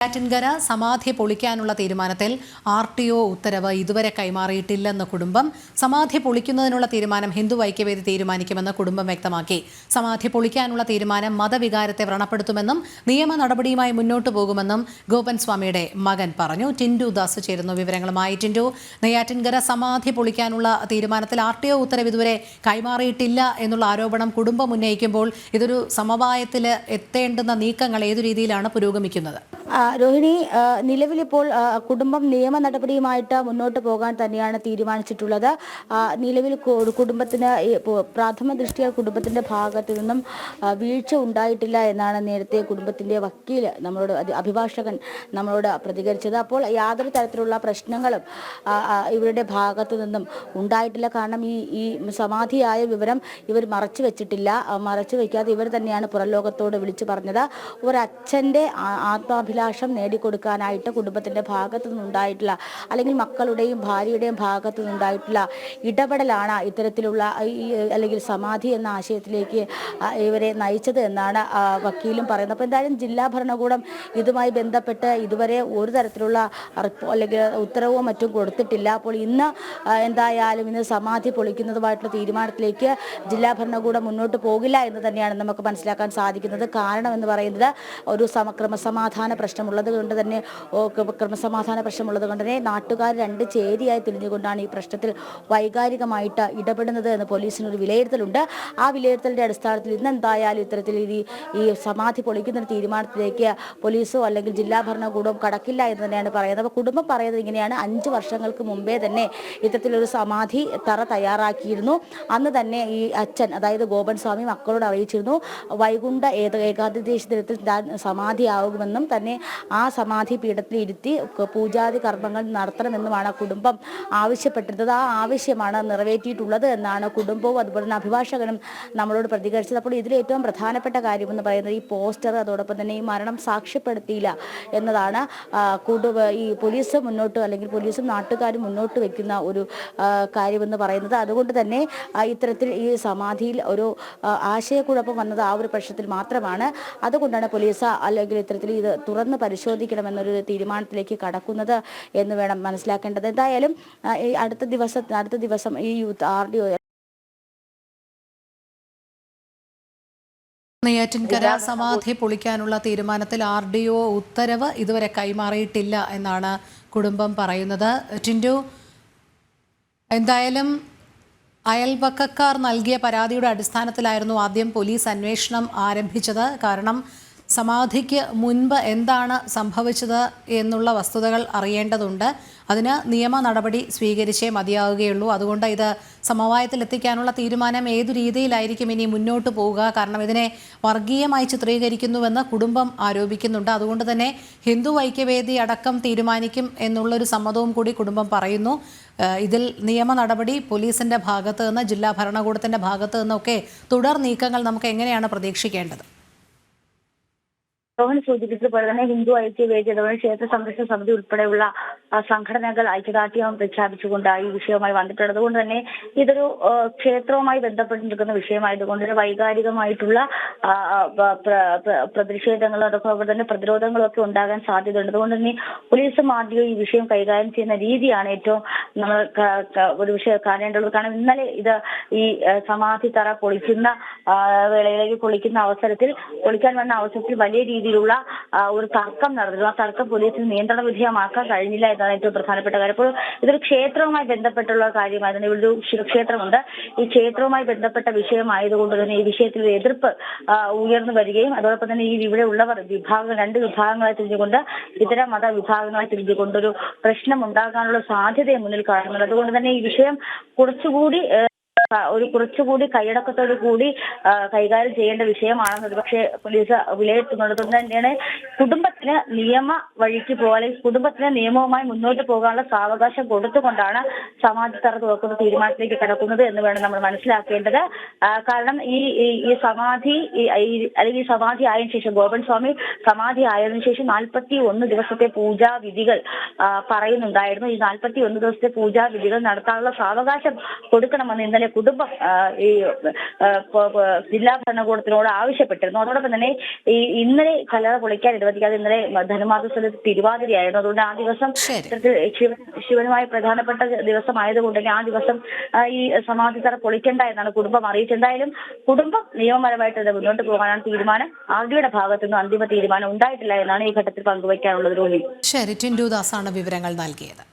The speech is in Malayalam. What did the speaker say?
നെയ്യാറ്റിൻകര സമാധി പൊളിക്കാനുള്ള തീരുമാനത്തിൽ RTO ഉത്തരവ് ഇതുവരെ കൈമാറിയിട്ടില്ലെന്ന് കുടുംബം. സമാധി പൊളിക്കുന്നതിനുള്ള തീരുമാനം ഹിന്ദു ഐക്യവേദി തീരുമാനിക്കുമെന്ന് കുടുംബം വ്യക്തമാക്കി. സമാധി പൊളിക്കാനുള്ള തീരുമാനം മതവികാരത്തെ വ്രണപ്പെടുത്തുമെന്നും നിയമ നടപടിയുമായി മുന്നോട്ടു പോകുമെന്നും ഗോപൻ സ്വാമിയുടെ മകൻ പറഞ്ഞു. ടിൻഡു ദാസ് ചേരുന്നു വിവരങ്ങളുമായി. ടിൻഡു, നെയ്യാറ്റിൻകര സമാധി പൊളിക്കാനുള്ള തീരുമാനത്തിൽ RTO ഉത്തരവ് ഇതുവരെ കൈമാറിയിട്ടില്ല എന്നുള്ള ആരോപണം കുടുംബം ഉന്നയിക്കുമ്പോൾ ഇതൊരു സമവായത്തിൽ എത്തേണ്ടുന്ന നീക്കങ്ങൾ ഏതു രീതിയിലാണ് പുരോഗമിക്കുന്നത്? രോഹിണി, നിലവിലിപ്പോൾ കുടുംബം നിയമ നടപടിയുമായിട്ട് മുന്നോട്ട് പോകാൻ തന്നെയാണ് തീരുമാനിച്ചിട്ടുള്ളത്. നിലവിൽ കുടുംബത്തിന് പ്രാഥമിക ദൃഷ്ടിയ കുടുംബത്തിന്റെ ഭാഗത്തു നിന്നും വീഴ്ച ഉണ്ടായിട്ടില്ല എന്നാണ് നേരത്തെ കുടുംബത്തിന്റെ വക്കീൽ നമ്മളോട് അഭിഭാഷകൻ നമ്മളോട് പ്രതികരിച്ചത്. അപ്പോൾ യാതൊരു തരത്തിലുള്ള പ്രശ്നങ്ങളും ഇവരുടെ ഭാഗത്തു നിന്നും ഉണ്ടായിട്ടില്ല. കാരണം ഈ സമാധിയായ വിവരം ഇവർ മറച്ചു വെച്ചിട്ടില്ല. മറച്ചു വെക്കാതെ ഇവർ തന്നെയാണ് പുറം ലോകത്തോട് വിളിച്ചു പറഞ്ഞത്. ഒരച്ഛൻ്റെ ആത്മാഭിലാഷം നേടിക്കൊടുക്കാനായിട്ട് കുടുംബത്തിന്റെ ഭാഗത്തു നിന്നുണ്ടായിട്ടുള്ള, അല്ലെങ്കിൽ മക്കളുടെയും ഭാര്യയുടെയും ഭാഗത്തു നിന്നുണ്ടായിട്ടുള്ള ഇടപെടലാണ് ഇത്തരത്തിലുള്ള അല്ലെങ്കിൽ സമാധി എന്ന ആശയത്തിലേക്ക് ഇവരെ നയിച്ചത് എന്നാണ് വക്കീലും പറയുന്നത്. അപ്പോൾ എന്തായാലും ജില്ലാ ഭരണകൂടം ഇതുമായി ബന്ധപ്പെട്ട് ഇതുവരെ ഒരു തരത്തിലുള്ള അല്ലെങ്കിൽ ഉത്തരവോ മറ്റും കൊടുത്തിട്ടില്ല. അപ്പോൾ ഇന്ന് എന്തായാലും ഇന്ന് സമാധി പൊളിക്കുന്നതുമായിട്ടുള്ള തീരുമാനത്തിലേക്ക് ജില്ലാ ഭരണകൂടം മുന്നോട്ട് പോകില്ല എന്ന് തന്നെയാണ് നമുക്ക് മനസ്സിലാക്കാൻ സാധിക്കുന്നത്. കാരണം എന്ന് പറയുന്നത് ഒരു ക്രമസമാധാന പ്രശ്നമുള്ളത് കൊണ്ട് തന്നെ നാട്ടുകാർ രണ്ട് ചേരിയായി തിരിഞ്ഞുകൊണ്ടാണ് ഈ പ്രശ്നത്തിൽ വൈകാരികമായിട്ട് ഇടപെടുന്നത് എന്ന് പോലീസിനൊരു വിലയിരുത്തലുണ്ട്. ആ വിലയിരുത്തലിന്റെ അടിസ്ഥാനത്തിൽ ഇന്ന് എന്തായാലും ഇത്തരത്തിൽ ഈ സമാധി പൊളിക്കുന്ന തീരുമാനത്തിലേക്ക് പോലീസോ അല്ലെങ്കിൽ ജില്ലാ ഭരണകൂടവും കടക്കില്ല എന്ന് തന്നെയാണ് പറയുന്നത്. അപ്പോൾ കുടുംബം പറയുന്നത് ഇങ്ങനെയാണ്: 5 വർഷങ്ങൾക്ക് മുമ്പേ തന്നെ ഇത്തരത്തിലൊരു സമാധി തറ തയ്യാറാക്കിയിരുന്നു. അന്ന് തന്നെ ഈ അച്ഛൻ, അതായത് ഗോപൻ സ്വാമി, മക്കളോട് അറിയിച്ചിരുന്നു വൈകുണ്ഠ ഏകാദശി ദിനത്തിൽ സമാധിയാകുമെന്നും തന്നെ ആ സമാധി പീഠത്തിൽ ഇരുത്തി പൂജാതി കർമ്മങ്ങൾ നടത്തണമെന്നുമാണ് കുടുംബം ആവശ്യപ്പെട്ടിരുന്നത്. ആ ആവശ്യമാണ് നിറവേറ്റിയിട്ടുള്ളത് എന്നാണ് കുടുംബവും അതുപോലെ തന്നെ അഭിഭാഷകനും നമ്മളോട് പ്രതികരിച്ചത്. അപ്പോൾ ഇതിൽ ഏറ്റവും പ്രധാനപ്പെട്ട കാര്യമെന്ന് പറയുന്നത് ഈ പോസ്റ്റർ, അതോടൊപ്പം തന്നെ ഈ മരണം സാക്ഷ്യപ്പെടുത്തിയില്ല എന്നതാണ് ഈ പോലീസ് മുന്നോട്ട്, അല്ലെങ്കിൽ പോലീസും നാട്ടുകാരും മുന്നോട്ട് വെക്കുന്ന ഒരു കാര്യമെന്ന് പറയുന്നത്. അതുകൊണ്ട് തന്നെ ഇത്തരത്തിൽ ഈ സമാധിയിൽ ഒരു ആശയക്കുഴപ്പം വന്നത് ആ ഒരു പ്രശ്നത്തിൽ മാത്രമാണ്. അതുകൊണ്ടാണ് പോലീസ് അല്ലെങ്കിൽ ഇത്തരത്തിൽ ഇത് തുറന്ന് പരിശോധിക്കണമെന്നൊരു തീരുമാനത്തിലേക്ക് കടക്കുന്നത് എന്ന് വേണം മനസ്സിലാക്കേണ്ടത്. എന്തായാലും അടുത്ത ദിവസം ഈ RTO നെയ്യാറ്റിൻകര സമാധി പൊളിക്കാനുള്ള തീരുമാനത്തിൽ RTO ഉത്തരവ് ഇതുവരെ കൈമാറിയിട്ടില്ല എന്നാണ് കുടുംബം പറയുന്നത്. ടിൻഡു, എന്തായാലും അയൽപക്കക്കാർ നൽകിയ പരാതിയുടെ അടിസ്ഥാനത്തിലായിരുന്നു ആദ്യം പോലീസ് അന്വേഷണം ആരംഭിച്ചത്. കാരണം സമാധിക്ക് മുൻപ് എന്താണ് സംഭവിച്ചത് എന്നുള്ള വസ്തുതകൾ അറിയേണ്ടതുണ്ട്. അതിന് നിയമ നടപടി സ്വീകരിച്ചേ മതിയാവുകയുള്ളൂ. അതുകൊണ്ട് ഇത് സമവായത്തിലെത്തിക്കാനുള്ള തീരുമാനം ഏതു രീതിയിലായിരിക്കും ഇനി മുന്നോട്ട് പോവുക? കാരണം ഇതിനെ വർഗീയമായി ചിത്രീകരിക്കുന്നുവെന്ന് കുടുംബം ആരോപിക്കുന്നുണ്ട്. അതുകൊണ്ട് തന്നെ ഹിന്ദു ഐക്യവേദി അടക്കം തീരുമാനിക്കും എന്നുള്ളൊരു സമ്മതവും കൂടി കുടുംബം പറയുന്നു. ഇതിൽ നിയമ നടപടി പോലീസിൻ്റെ ഭാഗത്ത് നിന്ന്, ജില്ലാ ഭരണകൂടത്തിൻ്റെ ഭാഗത്ത് നിന്നൊക്കെ തുടർ നീക്കങ്ങൾ നമുക്ക് എങ്ങനെയാണ് പ്രതീക്ഷിക്കേണ്ടത്? രോഹൻ സൂചിപ്പിച്ചതുപോലെ തന്നെ ഹിന്ദു ഐക്യവേദി, അതുപോലെ ക്ഷേത്ര സംരക്ഷണ സമിതി ഉൾപ്പെടെയുള്ള സംഘടനകൾ ഐക്യദാർഢ്യം പ്രഖ്യാപിച്ചുകൊണ്ട് ഈ വിഷയവുമായി വന്നിട്ടുള്ളത്. അതുകൊണ്ട് തന്നെ ഇതൊരു ക്ഷേത്രവുമായി ബന്ധപ്പെട്ടിരിക്കുന്ന വിഷയമായതുകൊണ്ട് തന്നെ വൈകാരികമായിട്ടുള്ള പ്രതിഷേധങ്ങളും അതുപോലെ തന്നെ പ്രതിരോധങ്ങളും ഒക്കെ ഉണ്ടാകാൻ സാധ്യതയുണ്ട്. അതുകൊണ്ട് തന്നെ പോലീസും RTO ഈ വിഷയം കൈകാര്യം ചെയ്യുന്ന രീതിയാണ് ഏറ്റവും നമ്മൾ ഒരു വിഷയം കാണേണ്ടത്. കാരണം ഇന്നലെ ഇത് ഈ സമാധി തറ പൊളിക്കുന്ന വേളയിലേക്ക് പൊളിക്കാൻ വന്ന അവസരത്തിൽ വലിയ രീതിയിലുള്ള ഒരു തർക്കം നടന്നിരുന്നു. ആ തർക്കം പോലീസിന് നിയന്ത്രണ വിധേയമാക്കാൻ കഴിഞ്ഞില്ല എന്നാണ് ഏറ്റവും പ്രധാനപ്പെട്ട കാര്യം. അപ്പോൾ ഇതൊരു ക്ഷേത്രവുമായി ബന്ധപ്പെട്ടുള്ള കാര്യമായിരുന്നു. ഇവിടെ ഒരു ശിവക്ഷേത്രമുണ്ട്. ഈ ക്ഷേത്രവുമായി ബന്ധപ്പെട്ട വിഷയമായതുകൊണ്ട് തന്നെ ഈ വിഷയത്തിൽ എതിർപ്പ് ഉയർന്നു വരികയും അതോടൊപ്പം തന്നെ ഈ ഇവിടെ ഉള്ളവർ രണ്ട് വിഭാഗങ്ങളായി തിരിഞ്ഞുകൊണ്ട്, ഇതര മത വിഭാഗങ്ങളായി തിരിഞ്ഞുകൊണ്ട് ഒരു പ്രശ്നം ഉണ്ടാകാനുള്ള സാധ്യതയെ മുന്നിൽ കാണുന്നുണ്ട്. അതുകൊണ്ട് തന്നെ ഈ വിഷയം കുറച്ചുകൂടി കൈയടക്കത്തോടു കൂടി കൈകാര്യം ചെയ്യേണ്ട വിഷയമാണെന്ന് ഒരുപക്ഷെ പോലീസ് വിലയിരുത്തുന്നത്. തന്നെയാണ് കുടുംബത്തിന് നിയമ വഴിക്ക് പോകാൻ, കുടുംബത്തിന് നിയമവുമായി മുന്നോട്ട് പോകാനുള്ള സാവകാശം കൊടുത്തുകൊണ്ടാണ് സമാധി തറ തുറക്കുന്ന തീരുമാനത്തിലേക്ക് കിടക്കുന്നത് എന്ന് വേണം നമ്മൾ മനസ്സിലാക്കേണ്ടത്. കാരണം ഈ സമാധി അല്ലെങ്കിൽ സമാധി ആയതിനു ശേഷം, ഗോപൻ സ്വാമി സമാധി ആയതിനു ശേഷം 41 ദിവസത്തെ പൂജാവിധികൾ പറയുന്നുണ്ടായിരുന്നു. ഈ 41 ദിവസത്തെ പൂജാവിധികൾ നടത്താനുള്ള സാവകാശം കൊടുക്കണമെന്ന് ഇന്നലെ കുടുംബം ഈ ജില്ലാ ഭരണകൂടത്തിനോട് ആവശ്യപ്പെട്ടിരുന്നു. അതോടൊപ്പം തന്നെ ഇന്നലെ കല്ലറ പൊളിക്കാൻ അനുവദിക്കാതെ ഇന്നലെ ധനുമാസത്തിലെ തിരുവാതിരയായിരുന്നു. അതുകൊണ്ട് ആ ദിവസം ശിവനുമായി പ്രധാനപ്പെട്ട ദിവസമായതുകൊണ്ട് തന്നെ ആ ദിവസം ഈ സമാധിത്തറ പൊളിക്കണ്ട എന്നാണ് കുടുംബം അറിയിച്ചത്. എന്തായാലും കുടുംബം നിയമപരമായിട്ട് മുന്നോട്ട് പോകാനാണ് തീരുമാനം. ആർഡിയുടെ ഭാഗത്തുനിന്നും അന്തിമ തീരുമാനം ഉണ്ടായിട്ടില്ല എന്നാണ് ഈ ഘട്ടത്തിൽ പങ്കുവയ്ക്കാനുള്ളത്. രോഹിണി. ശരി, ടിൻഡു ദാസാണ് വിവരങ്ങൾ നൽകിയത്.